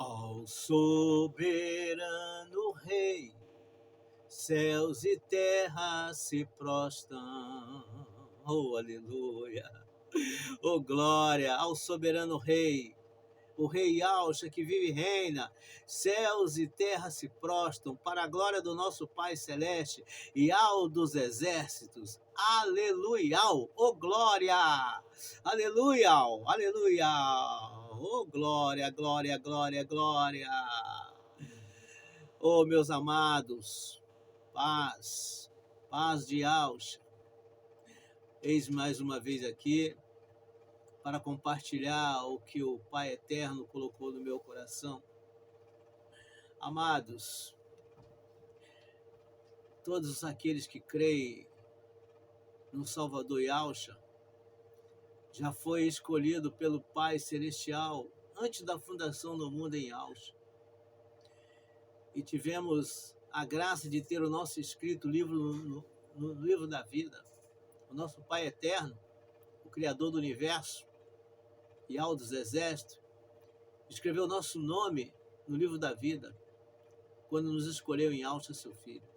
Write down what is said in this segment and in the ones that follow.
Ao soberano Rei, céus e terra se prostram. Oh, aleluia! Oh, glória ao soberano Rei, o Rei Yahshua que vive e reina. Céus e terra se prostram para a glória do nosso Pai Celeste e ao dos exércitos. Aleluia! Oh, glória! Aleluia! Aleluia! Oh, glória, glória, glória, glória! Oh, meus amados, paz, paz de Yahshua. Eis mais uma vez aqui para compartilhar o que o Pai Eterno colocou no meu coração. Amados, todos aqueles que creem no Salvador Yahshua já foi escolhido pelo Pai Celestial antes da fundação do mundo em Yahshua. E tivemos a graça de ter o nosso escrito livro no livro da vida. O nosso Pai Eterno, o Criador do Universo, Yahweh dos Exércitos, escreveu o nosso nome no livro da vida, quando nos escolheu em Yahshua, seu Filho.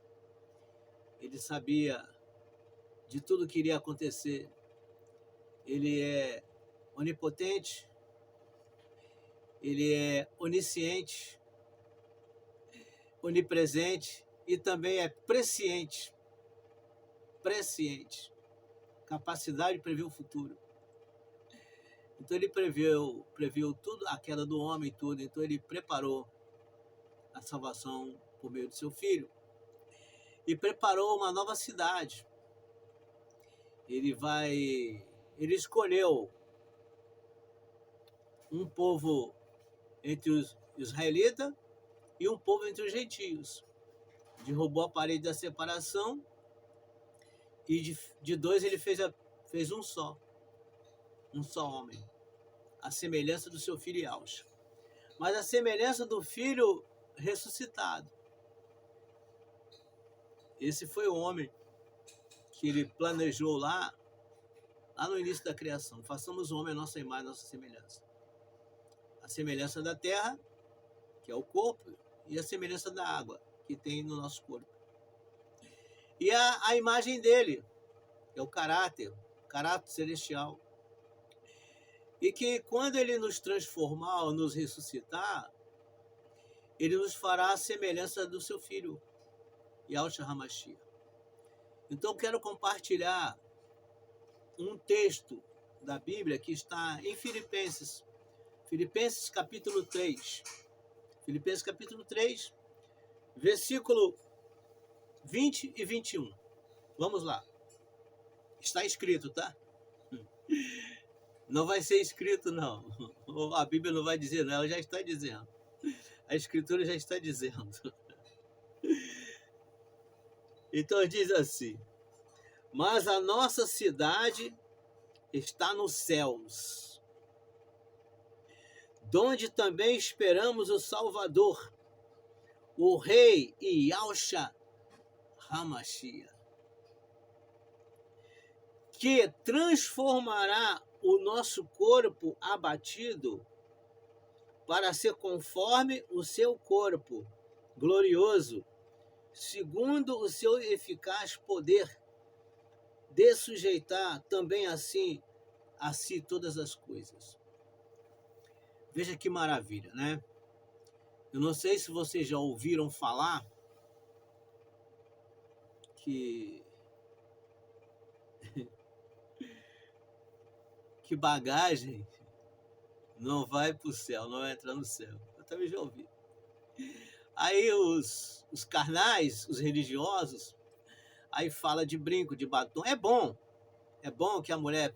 Ele sabia de tudo que iria acontecer. Ele é onipotente, ele é onisciente, onipresente e também é presciente. Presciente. Capacidade de prever o futuro. Então ele previu tudo, a queda do homem e tudo. Então ele preparou a salvação por meio de seu Filho. E preparou uma nova cidade. Ele escolheu um povo entre os israelitas e um povo entre os gentios. Derrubou a parede da separação e de dois ele fez um só homem, a semelhança do seu filho Yahshua, mas a semelhança do filho ressuscitado. Esse foi o homem que ele planejou lá no início da criação. Façamos o homem a nossa imagem, a nossa semelhança. A semelhança da terra, que é o corpo, e a semelhança da água, que tem no nosso corpo. E a imagem dele, que é o caráter celestial. E que quando ele nos transformar ou nos ressuscitar, ele nos fará a semelhança do seu filho, Yahshua HaMashiach. Então quero compartilhar um texto da Bíblia que está em Filipenses capítulo 3. Filipenses capítulo 3, versículo 20 e 21. Vamos lá. Está escrito, tá? Não vai ser escrito, não. A Bíblia não vai dizer, não. Ela já está dizendo. A Escritura já está dizendo. Então diz assim: mas a nossa cidade está nos céus, donde também esperamos o Salvador, o Rei Yahshua HaMashiach, que transformará o nosso corpo abatido para ser conforme o seu corpo glorioso, segundo o seu eficaz poder, de sujeitar também a si todas as coisas. Veja que maravilha, né? Eu não sei se vocês já ouviram falar que bagagem não vai para o céu, não vai entrar no céu. Eu também já ouvi. Aí os carnais, os religiosos, aí fala de brinco, de batom. É bom que a mulher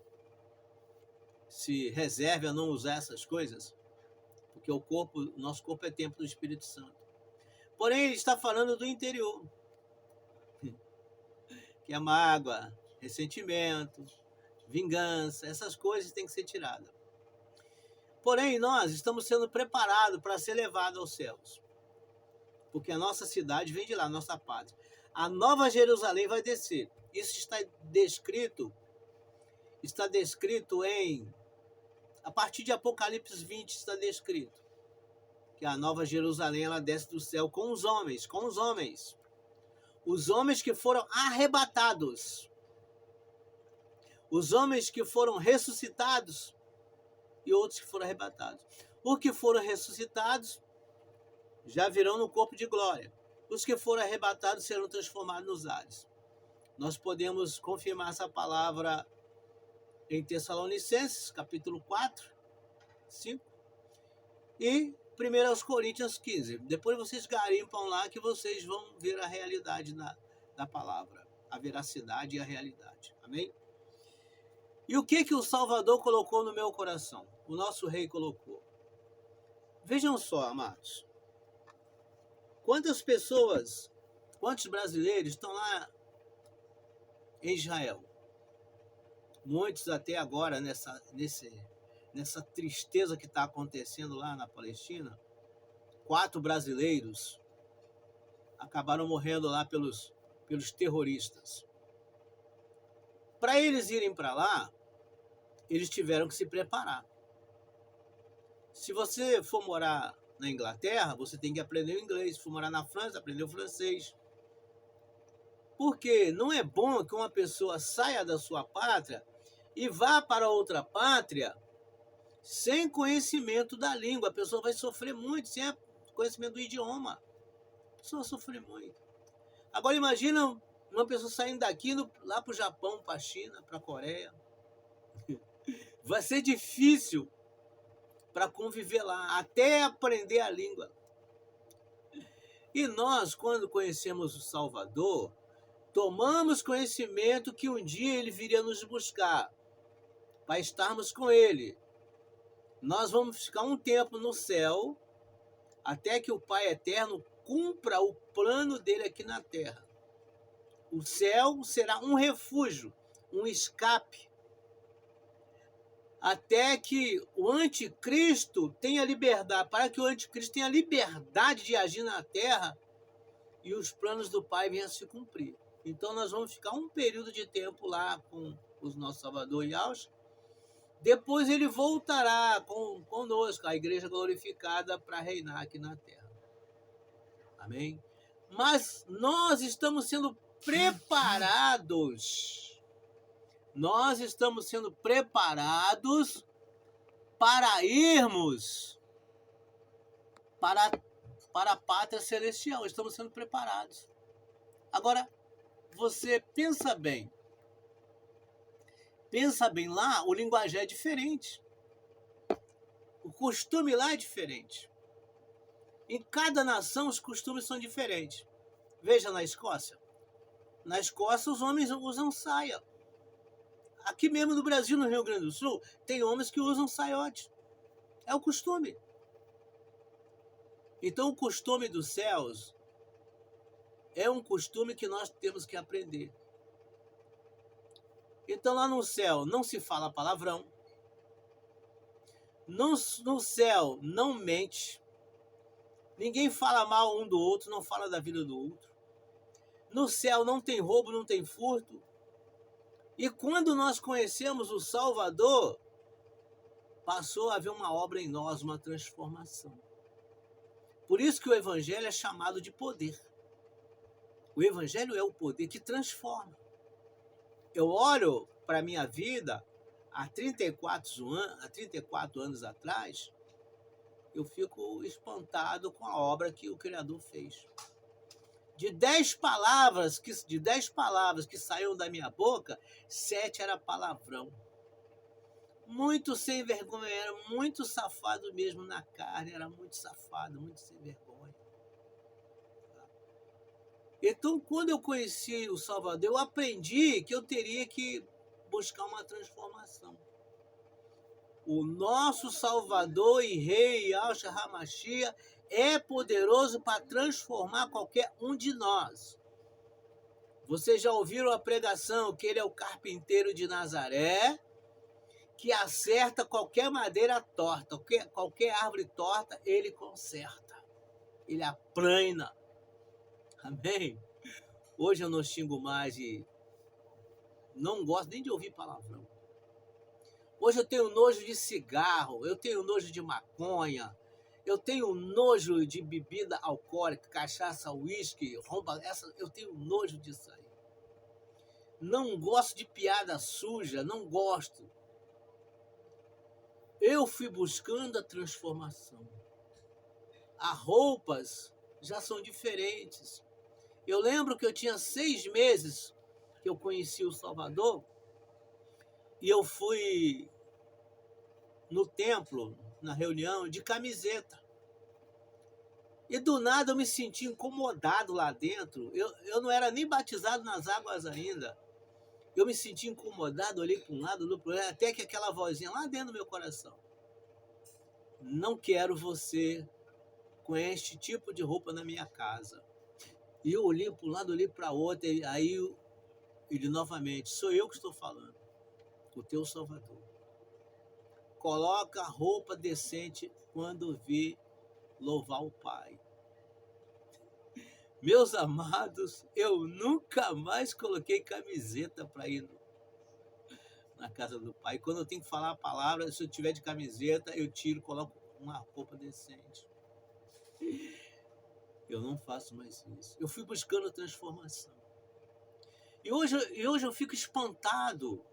se reserve a não usar essas coisas, porque nosso corpo é templo do Espírito Santo. Porém, ele está falando do interior, que é mágoa, ressentimento, vingança, essas coisas têm que ser tiradas. Porém, nós estamos sendo preparados para ser levados aos céus, porque a nossa cidade vem de lá, a nossa pátria. A Nova Jerusalém vai descer. Isso está descrito a partir de Apocalipse 20 está descrito. que a Nova Jerusalém ela desce do céu com os homens, os homens que foram arrebatados, os homens que foram ressuscitados e outros que foram arrebatados. Os que foram ressuscitados já virão no corpo de glória. Os que foram arrebatados serão transformados nos ares. Nós podemos confirmar essa palavra em Tessalonicenses, capítulo 4, 5, e 1 Coríntios 15. Depois vocês garimpam lá que vocês vão ver a realidade da palavra, a veracidade e a realidade. Amém? E o que o Salvador colocou no meu coração? O nosso rei colocou. Vejam só, amados. Quantas pessoas, quantos brasileiros estão lá em Israel? Muitos até agora, nessa tristeza que está acontecendo lá na Palestina, 4 brasileiros acabaram morrendo lá pelos terroristas. Para eles irem para lá, eles tiveram que se preparar. Se você for morar na Inglaterra, você tem que aprender o inglês. Se for morar na França, aprender o francês. Porque não é bom que uma pessoa saia da sua pátria e vá para outra pátria sem conhecimento da língua. A pessoa vai sofrer muito, sem conhecimento do idioma. A pessoa vai sofrer muito. Agora imagina uma pessoa saindo daqui lá para o Japão, para a China, para a Coreia. Vai ser difícil para conviver lá, até aprender a língua. E nós, quando conhecemos o Salvador, tomamos conhecimento que um dia ele viria nos buscar, para estarmos com ele. Nós vamos ficar um tempo no céu, até que o Pai Eterno cumpra o plano dele aqui na terra. O céu será um refúgio, um escape, até que o anticristo tenha liberdade, para que o anticristo tenha liberdade de agir na terra e os planos do Pai venham a se cumprir. Então nós vamos ficar um período de tempo lá com o nosso Salvador Yahushua. Depois ele voltará conosco, a igreja glorificada, para reinar aqui na terra. Amém? Mas nós estamos sendo preparados. Nós estamos sendo preparados para irmos para a pátria celestial. Estamos sendo preparados. Agora, você pensa bem. Pensa bem, lá o linguajar é diferente. O costume lá é diferente. Em cada nação os costumes são diferentes. Veja na Escócia. Na Escócia os homens usam saia. Aqui mesmo no Brasil, no Rio Grande do Sul, tem homens que usam saiote. É o costume. Então o costume dos céus é um costume que nós temos que aprender. Então lá no céu não se fala palavrão. No céu não mente. Ninguém fala mal um do outro, não fala da vida do outro. No céu não tem roubo, não tem furto. E quando nós conhecemos o Salvador, passou a haver uma obra em nós, uma transformação. Por isso que o Evangelho é chamado de poder. O Evangelho é o poder que transforma. Eu olho para a minha vida, há 34 anos atrás, eu fico espantado com a obra que o Criador fez. De 10 palavras que saíram da minha boca, 7 era palavrão. Muito sem vergonha, era muito safado mesmo na carne, era muito safado, muito sem vergonha. Então, quando eu conheci o Salvador, eu aprendi que eu teria que buscar uma transformação. O nosso Salvador e Rei, Yahushua HaMashiach, é poderoso para transformar qualquer um de nós. Vocês já ouviram a pregação que ele é o carpinteiro de Nazaré, que acerta qualquer madeira torta, qualquer árvore torta, ele conserta, ele aplana. Amém? Hoje eu não xingo mais e não gosto nem de ouvir palavrão. Hoje eu tenho nojo de cigarro, eu tenho nojo de maconha, Eu tenho nojo de bebida alcoólica, cachaça, uísque, romba, eu tenho nojo disso aí. Não gosto de piada suja, não gosto. Eu fui buscando a transformação. As roupas já são diferentes. Eu lembro que eu tinha 6 meses que eu conheci o Salvador e eu fui no templo, na reunião, de camiseta. E do nada eu me senti incomodado lá dentro. Eu não era nem batizado nas águas ainda. Eu me senti incomodado, olhei para um lado, olhei para o outro, até que aquela vozinha lá dentro do meu coração. Não quero você com este tipo de roupa na minha casa. E eu olhei para um lado, olhei para o outro, e aí ele novamente, sou eu que estou falando, o teu Salvador. Coloca roupa decente quando vir louvar o Pai. Meus amados, eu nunca mais coloquei camiseta para ir na casa do Pai. Quando eu tenho que falar a palavra, se eu tiver de camiseta, eu tiro, coloco uma roupa decente. Eu não faço mais isso. Eu fui buscando transformação. E hoje eu fico espantado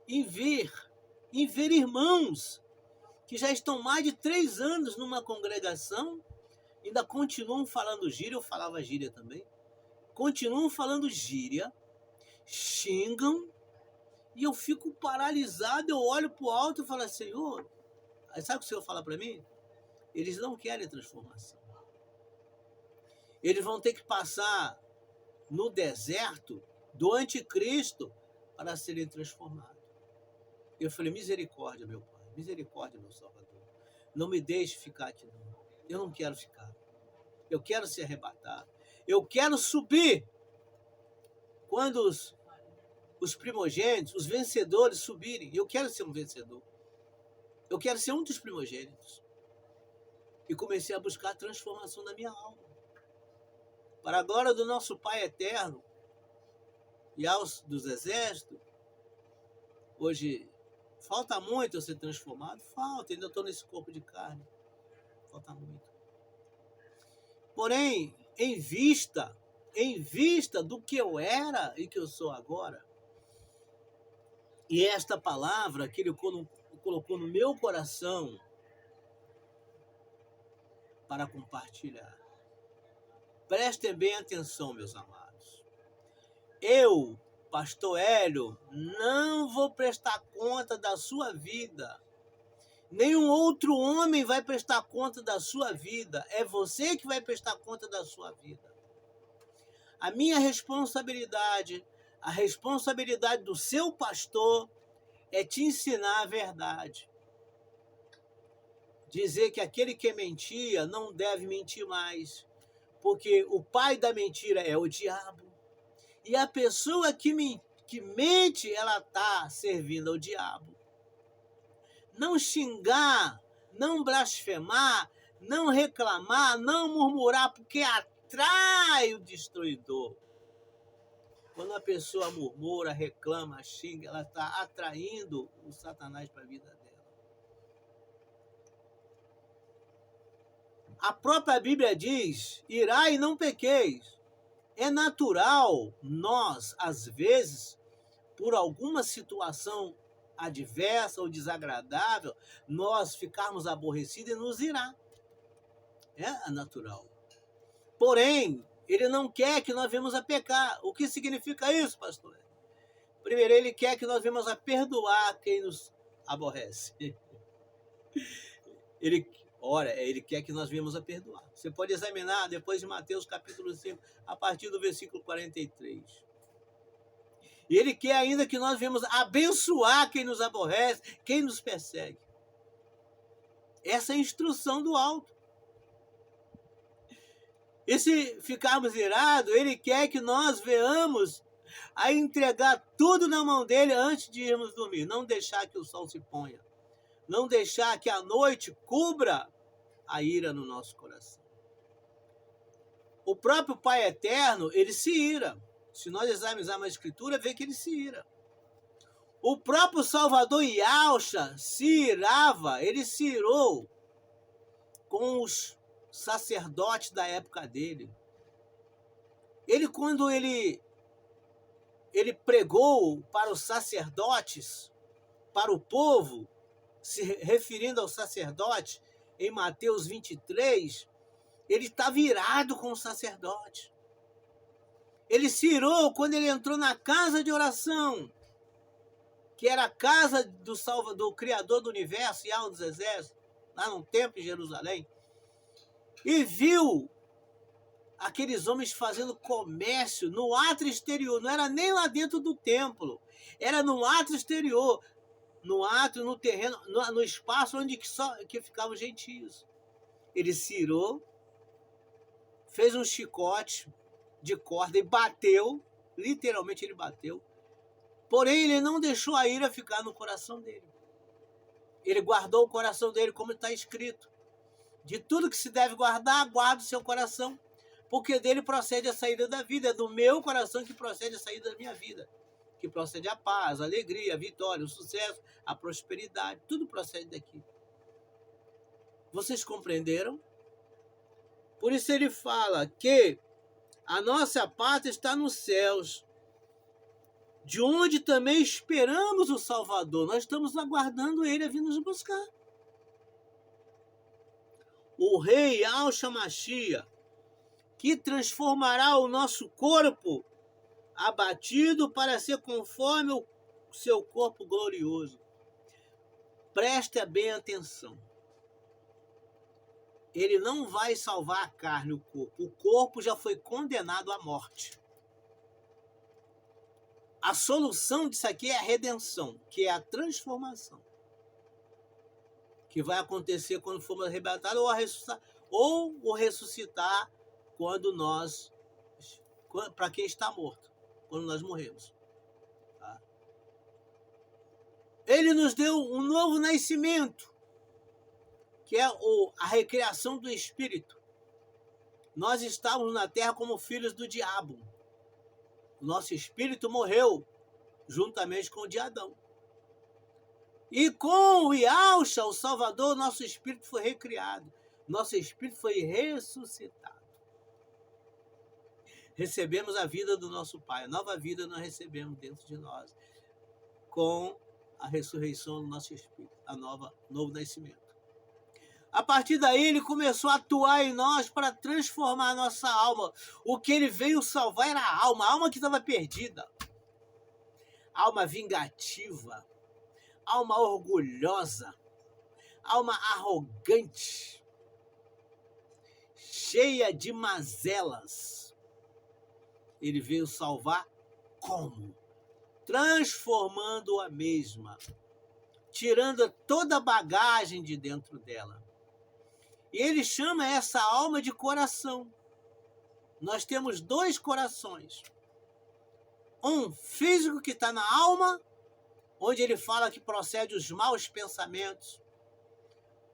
em ver irmãos que já estão mais de 3 anos numa congregação, ainda continuam falando gíria, eu falava gíria também, continuam falando gíria, xingam, e eu fico paralisado, eu olho para o alto e falo, Senhor, sabe o que o Senhor fala para mim? Eles não querem transformação. Eles vão ter que passar no deserto do anticristo para serem transformados. Eu falei, misericórdia, meu Pai, misericórdia, meu Salvador. Não me deixe ficar aqui, não. Eu não quero ficar. Eu quero ser arrebatado. Eu quero subir. Quando os primogênitos, os vencedores subirem, eu quero ser um vencedor. Eu quero ser um dos primogênitos. E comecei a buscar a transformação da minha alma. Para a glória do nosso Pai eterno e aos dos exércitos, hoje falta muito eu ser transformado? Falta, ainda estou nesse corpo de carne. Falta muito. Porém, em vista do que eu era e que eu sou agora, e esta palavra que ele colocou no meu coração para compartilhar. Prestem bem atenção, meus amados. Eu, pastor Hélio, não vou prestar conta da sua vida. Nenhum outro homem vai prestar conta da sua vida. É você que vai prestar conta da sua vida. A minha responsabilidade, a responsabilidade do seu pastor, é te ensinar a verdade. Dizer que aquele que mentia não deve mentir mais. Porque o pai da mentira é o diabo. E a pessoa que mente, ela está servindo ao diabo. Não xingar, não blasfemar, não reclamar, não murmurar, porque atrai o destruidor. Quando a pessoa murmura, reclama, xinga, ela está atraindo o Satanás para a vida dela. A própria Bíblia diz, irai e não pequeis. É natural nós, às vezes, por alguma situação adversa ou desagradável, nós ficarmos aborrecidos e nos irar. É natural. Porém, ele não quer que nós venhamos a pecar. O que significa isso, pastor? Primeiro, ele quer que nós venhamos a perdoar quem nos aborrece. Ele quer que nós venhamos a perdoar. Você pode examinar depois de Mateus capítulo 5, a partir do versículo 43. E ele quer ainda que nós venhamos abençoar quem nos aborrece, quem nos persegue. Essa é a instrução do alto. E se ficarmos irados, ele quer que nós venhamos a entregar tudo na mão dele antes de irmos dormir. Não deixar que o sol se ponha. Não deixar que a noite cubra a ira no nosso coração. O próprio Pai Eterno, ele se ira. Se nós examinarmos a Escritura, vê que ele se ira. O próprio Salvador Yahshua se irava, ele se irou com os sacerdotes da época dele. Quando ele pregou para os sacerdotes, para o povo, se referindo aos sacerdotes, em Mateus 23, ele estava irado com o sacerdote. Ele se irou quando ele entrou na casa de oração, que era a casa do Criador do Universo, Yahweh dos Exércitos, lá no templo em Jerusalém, e viu aqueles homens fazendo comércio no átrio exterior. Não era nem lá dentro do templo, era no átrio exterior, no átrio, no terreno, no espaço onde que ficavam os gentios. Ele se irou, fez um chicote de corda e bateu, literalmente ele bateu, porém ele não deixou a ira ficar no coração dele. Ele guardou o coração dele, como está escrito: de tudo que se deve guardar, guarda o seu coração, porque dele procede a saída da vida. É do meu coração que procede a saída da minha vida, que procede a paz, a alegria, a vitória, o sucesso, a prosperidade. Tudo procede daqui. Vocês compreenderam? Por isso ele fala que a nossa pátria está nos céus, de onde também esperamos o Salvador. Nós estamos aguardando ele a vir nos buscar. O rei Yahshua Mashiach, que transformará o nosso corpo abatido para ser conforme o seu corpo glorioso. Preste bem atenção. Ele não vai salvar a carne, o corpo. O corpo já foi condenado à morte. A solução disso aqui é a redenção, que é a transformação, que vai acontecer quando formos arrebatados, ou o ressuscitar quando para quem está morto, quando nós morremos. Tá? Ele nos deu um novo nascimento, que é a recriação do Espírito. Nós estávamos na terra como filhos do diabo. O nosso espírito morreu juntamente com o de Adão. E com o Yahshua, o Salvador, nosso espírito foi recriado. Nosso espírito foi ressuscitado. Recebemos a vida do nosso Pai. A nova vida nós recebemos dentro de nós, com a ressurreição do nosso espírito, novo nascimento. A partir daí, ele começou a atuar em nós para transformar a nossa alma. O que ele veio salvar era a alma que estava perdida. Alma vingativa, alma orgulhosa, alma arrogante, cheia de mazelas. Ele veio salvar como? Transformando a mesma, tirando toda a bagagem de dentro dela. E ele chama essa alma de coração. Nós temos dois corações. Um físico que está na alma, onde ele fala que procede os maus pensamentos,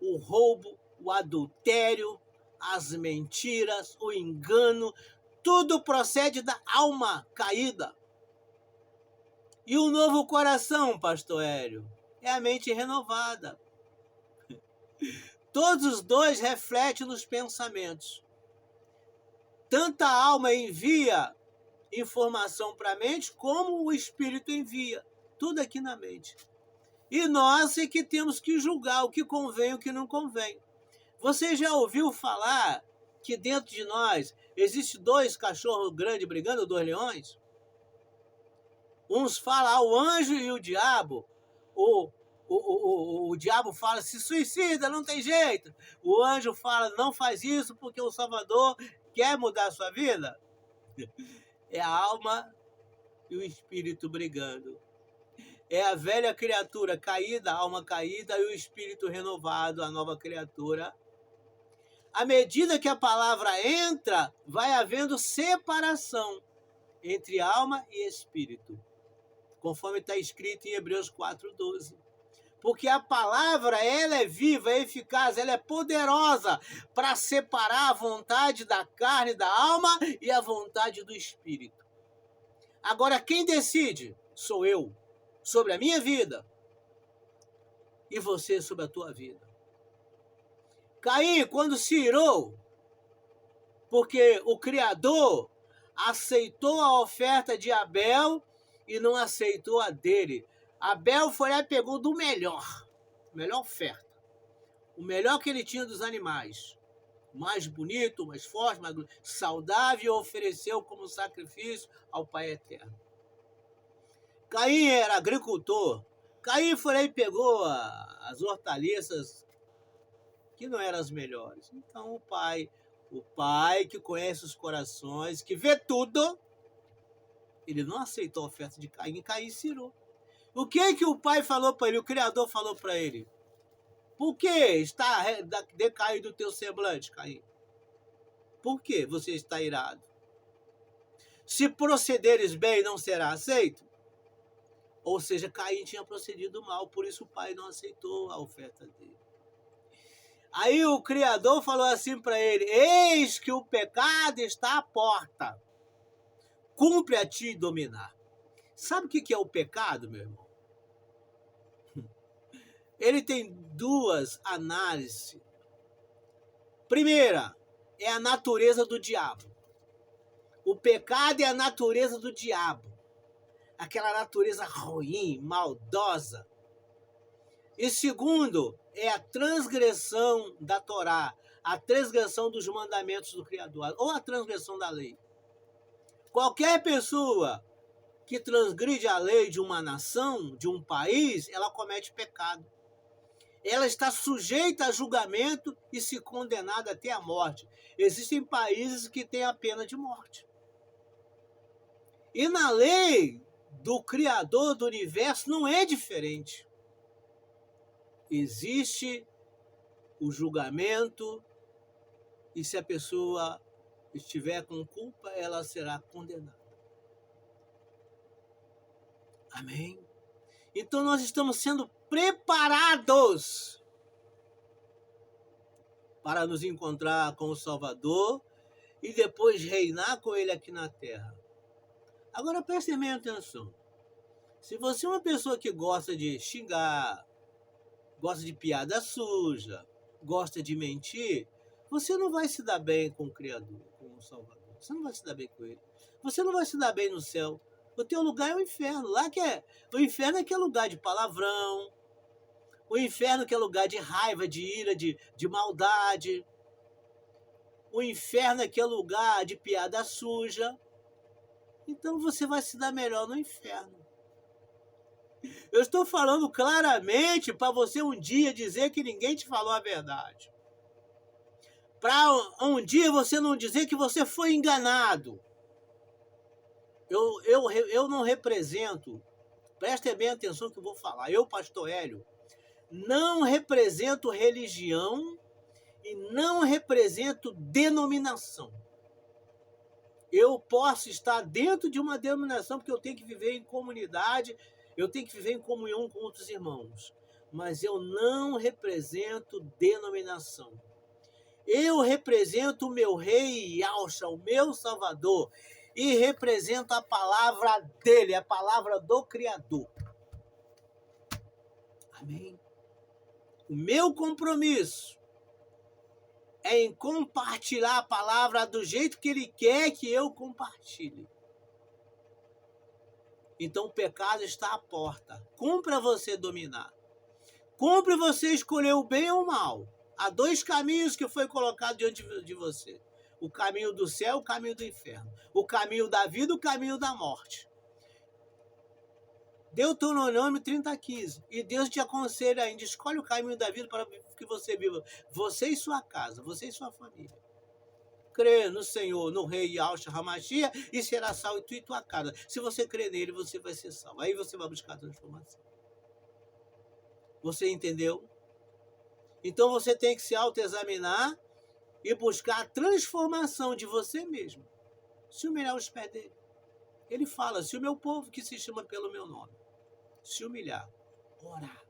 o roubo, o adultério, as mentiras, o engano, tudo procede da alma caída. E o novo coração, pastor Hélio, é a mente renovada. Todos os dois refletem nos pensamentos. Tanto a alma envia informação para a mente, como o espírito envia. Tudo aqui na mente. E nós é que temos que julgar o que convém e o que não convém. Você já ouviu falar que dentro de nós existe dois cachorros grandes brigando, dois leões? Uns falam o anjo e o diabo. O diabo fala, se suicida, não tem jeito. O anjo fala, não faz isso porque o Salvador quer mudar a sua vida. É a alma e o espírito brigando. É a velha criatura caída, a alma caída, e o espírito renovado, a nova criatura. À medida que a palavra entra, vai havendo separação entre alma e espírito, conforme está escrito em Hebreus 4:12. Porque a palavra, ela é viva, é eficaz, ela é poderosa para separar a vontade da carne, da alma e a vontade do espírito. Agora, quem decide? Sou eu, sobre a minha vida, e você sobre a tua vida. Caim, quando se irou, porque o Criador aceitou a oferta de Abel e não aceitou a dele. Abel foi lá e pegou do melhor oferta. O melhor que ele tinha dos animais. Mais bonito, mais forte, mais saudável, ofereceu como sacrifício ao Pai Eterno. Caim era agricultor. Caim foi lá e pegou as hortaliças que não eram as melhores. Então o pai que conhece os corações, que vê tudo, ele não aceitou a oferta de Caim, e Caim se irou. O que o pai falou para ele, o Criador falou para ele? Por que está decaído o teu semblante, Caim? Por que você está irado? Se procederes bem, não será aceito? Ou seja, Caim tinha procedido mal, por isso o pai não aceitou a oferta dele. Aí o Criador falou assim para ele: eis que o pecado está à porta. Cumpre a ti dominar. Sabe o que é o pecado, meu irmão? Ele tem duas análises. Primeira, é a natureza do diabo. O pecado é a natureza do diabo. Aquela natureza ruim, maldosa. E segundo, é a transgressão da Torá, a transgressão dos mandamentos do Criador, ou a transgressão da lei. Qualquer pessoa que transgride a lei de uma nação, de um país, ela comete pecado. Ela está sujeita a julgamento e se condenada até a morte. Existem países que têm a pena de morte. E na lei do Criador do universo não é diferente. Existe o julgamento e se a pessoa estiver com culpa, ela será condenada. Amém? Então nós estamos sendo preparados para nos encontrar com o Salvador e depois reinar com ele aqui na terra. Agora prestem bem atenção. Se você é uma pessoa que gosta de xingar, gosta de piada suja, gosta de mentir, você não vai se dar bem com o Criador, com o Salvador. Você não vai se dar bem com ele. Você não vai se dar bem no céu. O teu lugar é o inferno. O inferno é aquele lugar de palavrão. O inferno é aquele lugar de raiva, de ira, de maldade. O inferno é aquele lugar de piada suja. Então você vai se dar melhor no inferno. Eu estou falando claramente para você um dia dizer que ninguém te falou a verdade. Para um dia você não dizer que você foi enganado. Eu não represento, prestem bem atenção que eu vou falar, eu, pastor Hélio, não represento religião e não represento denominação. Eu posso estar dentro de uma denominação porque eu tenho que viver em comunidade, eu tenho que viver em comunhão com outros irmãos, mas eu não represento denominação. Eu represento o meu rei Yahshua, o meu Salvador, e represento a palavra dele, a palavra do Criador. Amém? O meu compromisso é em compartilhar a palavra do jeito que ele quer que eu compartilhe. Então o pecado está à porta. Cumpra você dominar. Cumpre você escolher o bem ou o mal. Há dois caminhos que foi colocado diante de você. O caminho do céu, o caminho do inferno. O caminho da vida, o caminho da morte. Deuteronômio 30:15. E Deus te aconselha ainda, escolhe o caminho da vida para que você viva. Você e sua casa, você e sua família. Crê no Senhor, no Rei Yahshua HaMashiach, e será salvo tu e tua casa. Se você crer nele, você vai ser salvo. Aí você vai buscar a transformação. Você entendeu? Então você tem que se autoexaminar e buscar a transformação de você mesmo. Se humilhar aos pés dele. Ele fala, se o meu povo que se chama pelo meu nome se humilhar, orar,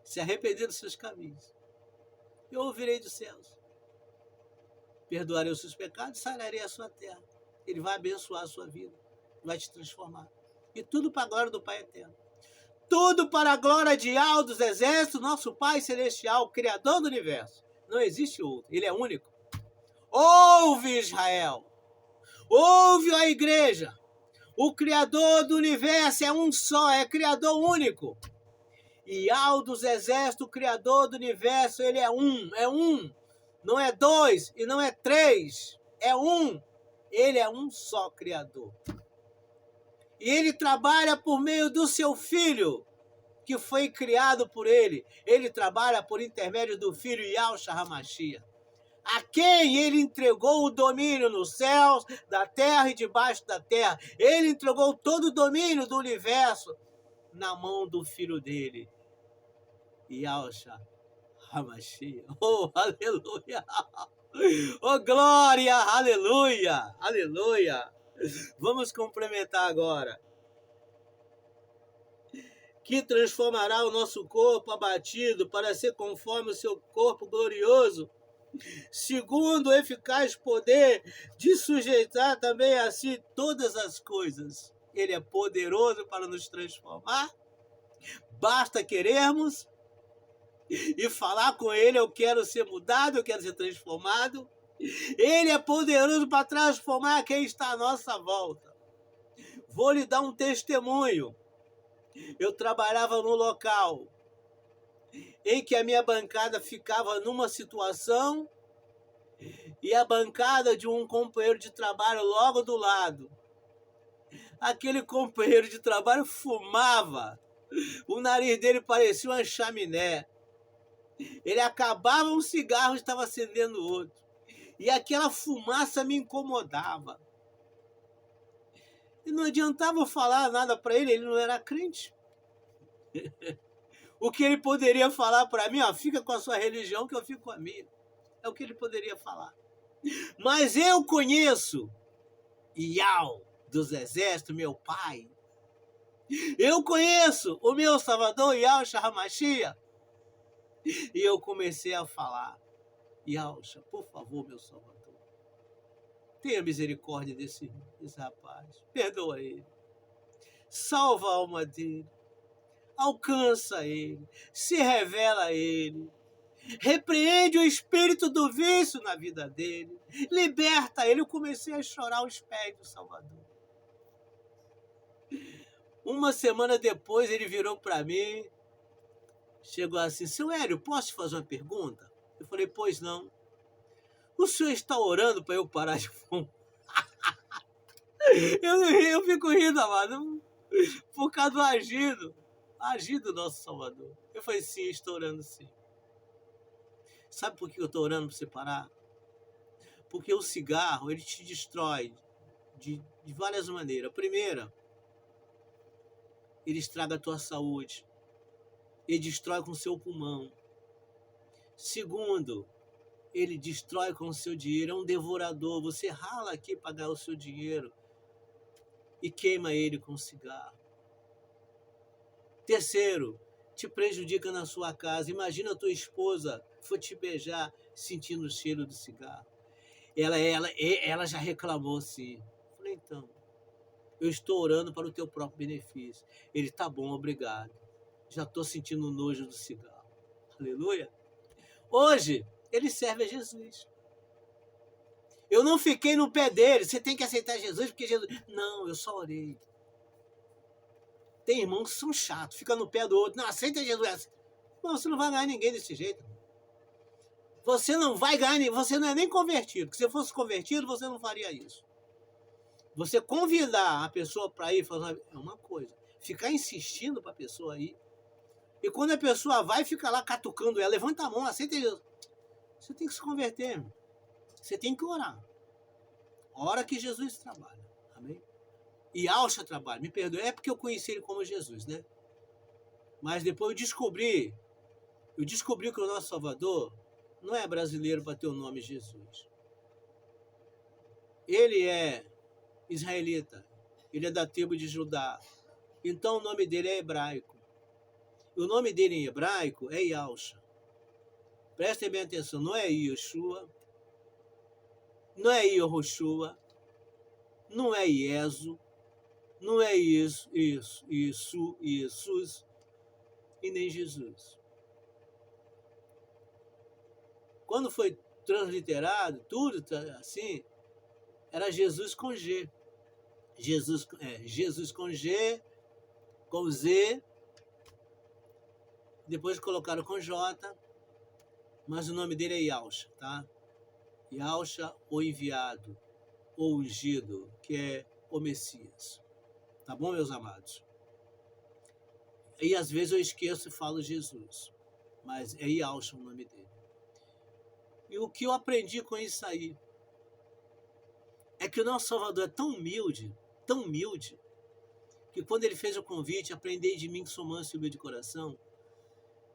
se arrepender dos seus caminhos, eu ouvirei dos céus, perdoarei os seus pecados e sararei a sua terra. Ele vai abençoar a sua vida, vai te transformar. E tudo para a glória do Pai Eterno. Tudo para a glória de Yahweh dos exércitos, nosso Pai Celestial, Criador do Universo. Não existe outro. Ele é único. Ouve, Israel. Ouve, a igreja. O Criador do universo é um só, é Criador único. E ao dos exércitos, o Criador do universo, ele é um. Não é dois e não é três. É um. Ele é um só Criador. E ele trabalha por meio do seu Filho, que foi criado por ele. Ele trabalha por intermédio do Filho Yahushua HaMashiach, a quem ele entregou o domínio nos céus, da terra e debaixo da terra. Ele entregou todo o domínio do universo na mão do Filho dele, Yahushua HaMashiach. Oh, aleluia! Oh, glória! Aleluia! Aleluia! Vamos complementar agora. Que transformará o nosso corpo abatido para ser conforme o seu corpo glorioso, segundo o eficaz poder de sujeitar também a si todas as coisas. Ele é poderoso para nos transformar. Basta querermos e falar com ele: eu quero ser mudado, eu quero ser transformado. Ele é poderoso para transformar quem está à nossa volta. Vou lhe dar um testemunho. Eu trabalhava num local em que a minha bancada ficava numa situação e a bancada de um companheiro de trabalho logo do lado. Aquele companheiro de trabalho fumava. O nariz dele parecia uma chaminé. Ele acabava um cigarro e estava acendendo outro. E aquela fumaça me incomodava. E não adiantava eu falar nada para ele, ele não era crente. O que ele poderia falar para mim, ó, fica com a sua religião que eu fico com a minha. É o que ele poderia falar. Mas eu conheço Yahweh dos exércitos, meu pai. Eu conheço o meu Salvador, Yahushua HaMashiach. E eu comecei a falar: Yahushua, por favor, meu Salvador, tenha misericórdia desse rapaz. Perdoa ele. Salva a alma dele. Alcança ele. Se revela a ele. Repreende o espírito do vício na vida dele. Liberta ele. Eu comecei a chorar aos pés do Salvador. Uma semana depois ele virou para mim, chegou assim: seu Hélio, posso te fazer uma pergunta? Eu falei: pois não. O senhor está orando para eu parar de fumar? Eu fico rindo, amado, por causa do agir do nosso Salvador. Eu falei: sim, estou orando sim. Sabe por que eu estou orando para você parar? Porque o cigarro, ele te destrói de várias maneiras. A primeira, ele estraga a tua saúde. Ele destrói com o seu pulmão. Segundo, ele destrói com o seu dinheiro. É um devorador. Você rala aqui para ganhar o seu dinheiro e queima ele com o cigarro. Terceiro, te prejudica na sua casa. Imagina a tua esposa for te beijar sentindo o cheiro do cigarro. Ela já reclamou sim. Falei: então, eu estou orando para o teu próprio benefício. Ele: tá bom, obrigado. Já estou sentindo nojo do cigarro. Aleluia. Hoje, ele serve a Jesus. Eu não fiquei no pé dele. Você tem que aceitar Jesus porque Jesus... Não, eu só orei. Tem irmãos que são chatos. Fica no pé do outro. Não, aceita Jesus. Não, você não vai ganhar ninguém desse jeito. Você não vai ganhar... Você não é nem convertido. Porque se fosse convertido, você não faria isso. Você convidar a pessoa para ir fazer uma coisa. Ficar insistindo para a pessoa ir. E quando a pessoa vai, fica lá catucando ela. Levanta a mão, aceita Jesus. Você tem que se converter, irmão. Você tem que orar. Ora que Jesus trabalha. Amém? E Yahushua trabalha. Me perdoe. É porque eu conheci ele como Jesus, né? Mas depois eu descobri que o nosso Salvador não é brasileiro para ter o nome Jesus. Ele é israelita. Ele é da tribo de Judá. Então o nome dele é hebraico. E o nome dele em hebraico é Yahushua. Prestem bem atenção. Não é Yeshua. Não é Yehoshua. Não é Ieso. Não é isso, Jesus e nem Jesus. Quando foi transliterado, tudo assim, era Jesus com G. Jesus com G, com Z, depois colocaram com J, mas o nome dele é Yahusha, tá? Yahusha, o enviado, o ungido, que é o Messias. Tá bom, meus amados? E às vezes eu esqueço e falo Jesus, mas é Yahusha o nome dele. E o que eu aprendi com isso aí é que o nosso Salvador é tão humilde, que quando ele fez o convite, aprendei de mim que sou manso e humilde de coração,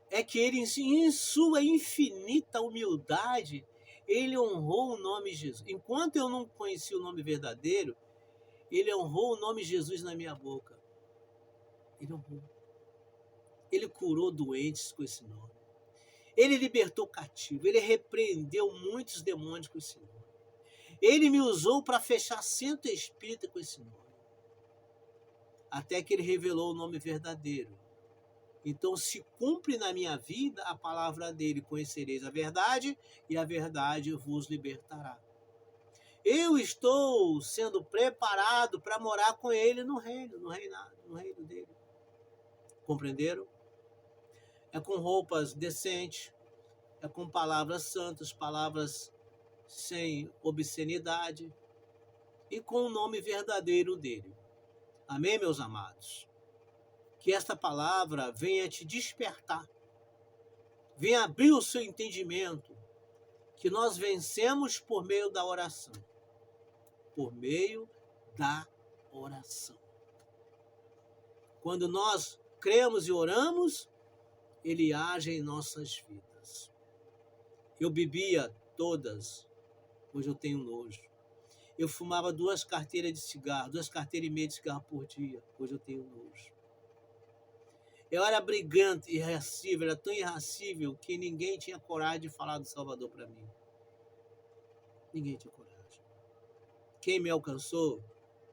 é que ele, em sua infinita humildade, ele honrou o nome Jesus. Enquanto eu não conheci o nome verdadeiro, ele honrou o nome Jesus na minha boca. Ele honrou. Ele curou doentes com esse nome. Ele libertou cativo. Ele repreendeu muitos demônios com esse nome. Ele me usou para fechar centro espírita com esse nome. Até que ele revelou o nome verdadeiro. Então se cumpre na minha vida a palavra dele: conhecereis a verdade e a verdade vos libertará. Eu estou sendo preparado para morar com ele no reino dele. Compreenderam? É com roupas decentes, é com palavras santas, palavras sem obscenidade e com o nome verdadeiro dele. Amém, meus amados? Que esta palavra venha te despertar, venha abrir o seu entendimento, que nós vencemos por meio da oração. Por meio da oração. Quando nós cremos e oramos, ele age em nossas vidas. Eu bebia todas, hoje eu tenho nojo. Eu fumava 2 carteiras de cigarro, 2,5 carteiras de cigarro por dia, hoje eu tenho nojo. Eu era brigante, irascível, era tão irascível que ninguém tinha coragem de falar do Salvador para mim. Ninguém tinha coragem. Quem me alcançou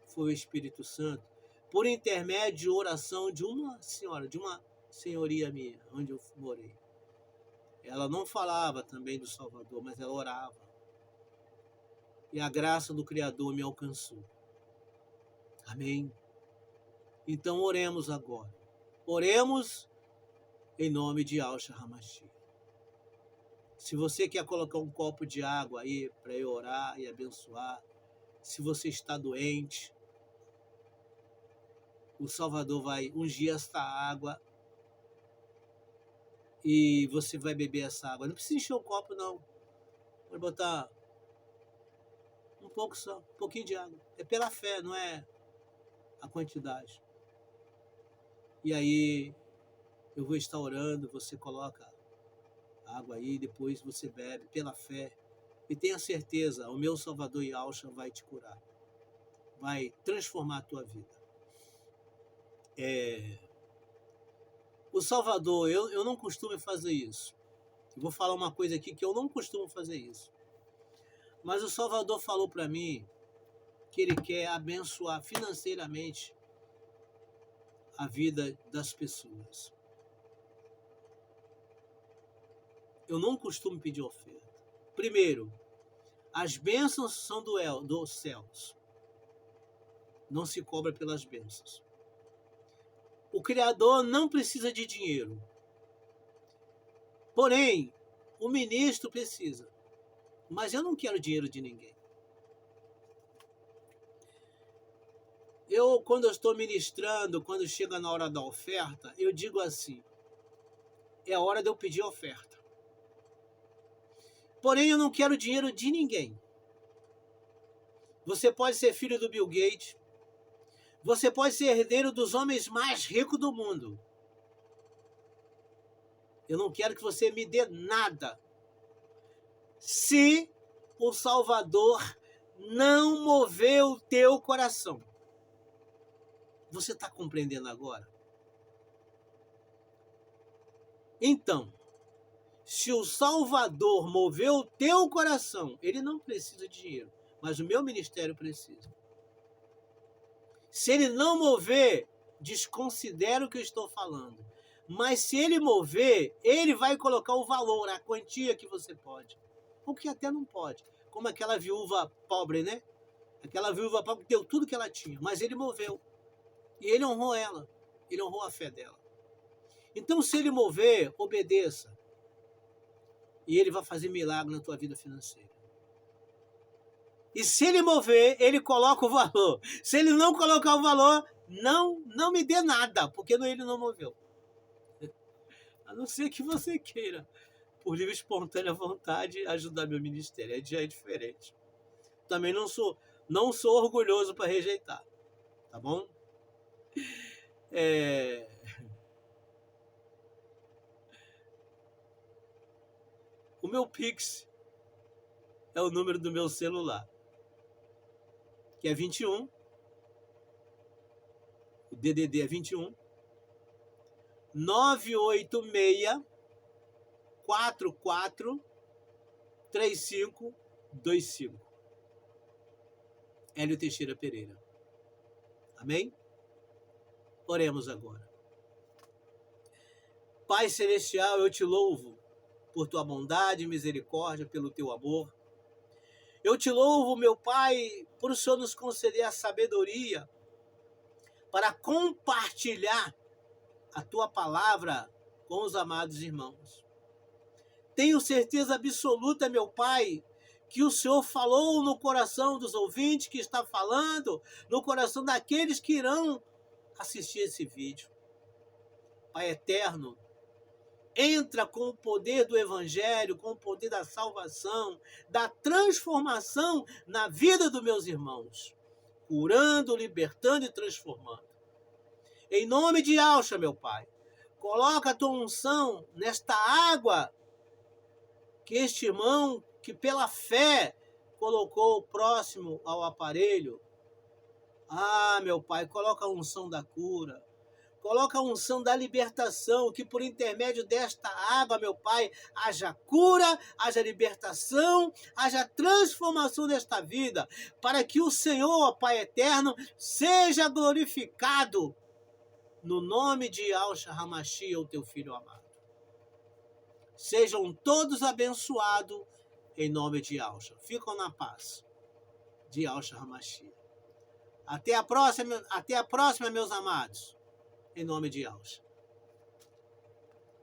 foi o Espírito Santo, por intermédio de oração de uma senhora, de uma senhoria minha, onde eu morei. Ela não falava também do Salvador, mas ela orava. E a graça do Criador me alcançou. Amém? Então oremos agora. Oremos em nome de Yahshua HaMashiach. Se você quer colocar um copo de água aí para eu orar e abençoar, se você está doente, o Salvador vai ungir esta água e você vai beber essa água. Não precisa encher o copo, não. Pode botar um pouco só, um pouquinho de água. É pela fé, não é a quantidade. E aí eu vou estar orando, você coloca a água aí, depois você bebe pela fé. E tenha certeza, o meu Salvador Yahshua vai te curar. Vai transformar a tua vida. O Salvador, eu não costumo fazer isso. Eu vou falar uma coisa aqui que eu não costumo fazer isso. Mas o Salvador falou para mim que ele quer abençoar financeiramente a vida das pessoas. Eu não costumo pedir oferta. Primeiro, as bênçãos são dos céus. Não se cobra pelas bênçãos. O Criador não precisa de dinheiro. Porém, o ministro precisa. Mas eu não quero dinheiro de ninguém. Quando eu estou ministrando, quando chega na hora da oferta, eu digo assim: é a hora de eu pedir oferta. Porém, eu não quero dinheiro de ninguém. Você pode ser filho do Bill Gates. Você pode ser herdeiro dos homens mais ricos do mundo. Eu não quero que você me dê nada. Se o Salvador não mover o teu coração. Você está compreendendo agora? Então, se o Salvador mover o teu coração, ele não precisa de dinheiro, mas o meu ministério precisa. Se ele não mover, desconsidera o que eu estou falando. Mas se ele mover, ele vai colocar o valor, a quantia que você pode. ou que até não pode. Como aquela viúva pobre, né? Aquela viúva pobre que deu tudo que ela tinha, mas ele moveu. E ele honrou ela. Ele honrou a fé dela. Então, se ele mover, obedeça. E ele vai fazer milagre na tua vida financeira. E se ele mover, ele coloca o valor. Se ele não colocar o valor, não me dê nada, porque ele não moveu. A não ser que você queira, por livre e espontânea vontade, ajudar meu ministério. Aí já é diferente. Também não sou orgulhoso para rejeitar. Tá bom? O meu Pix é o número do meu celular, que é 21. O DDD é 21 986 44 3525. Hélio Teixeira Pereira. Amém? Oremos agora. Pai Celestial, eu te louvo por tua bondade e misericórdia, pelo teu amor. Eu te louvo, meu Pai, por o Senhor nos conceder a sabedoria para compartilhar a tua palavra com os amados irmãos. Tenho certeza absoluta, meu Pai, que o Senhor falou no coração dos ouvintes que está falando, no coração daqueles que irão assistir esse vídeo. Pai eterno, entra com o poder do Evangelho, com o poder da salvação, da transformação na vida dos meus irmãos, curando, libertando e transformando. Em nome de Yahshua, meu Pai, coloca a tua unção nesta água que este irmão, que pela fé colocou próximo ao aparelho. Ah, meu Pai, coloca a unção da cura. Coloca a unção da libertação, que por intermédio desta água, meu Pai, haja cura, haja libertação, haja transformação desta vida, para que o Senhor, ó Pai eterno, seja glorificado no nome de Yahshua HaMashiach, o teu Filho amado. Sejam todos abençoados em nome de Yahshua. Ficam na paz de Yahshua HaMashiach. Até a próxima, meus amados. Em nome de Yahshua.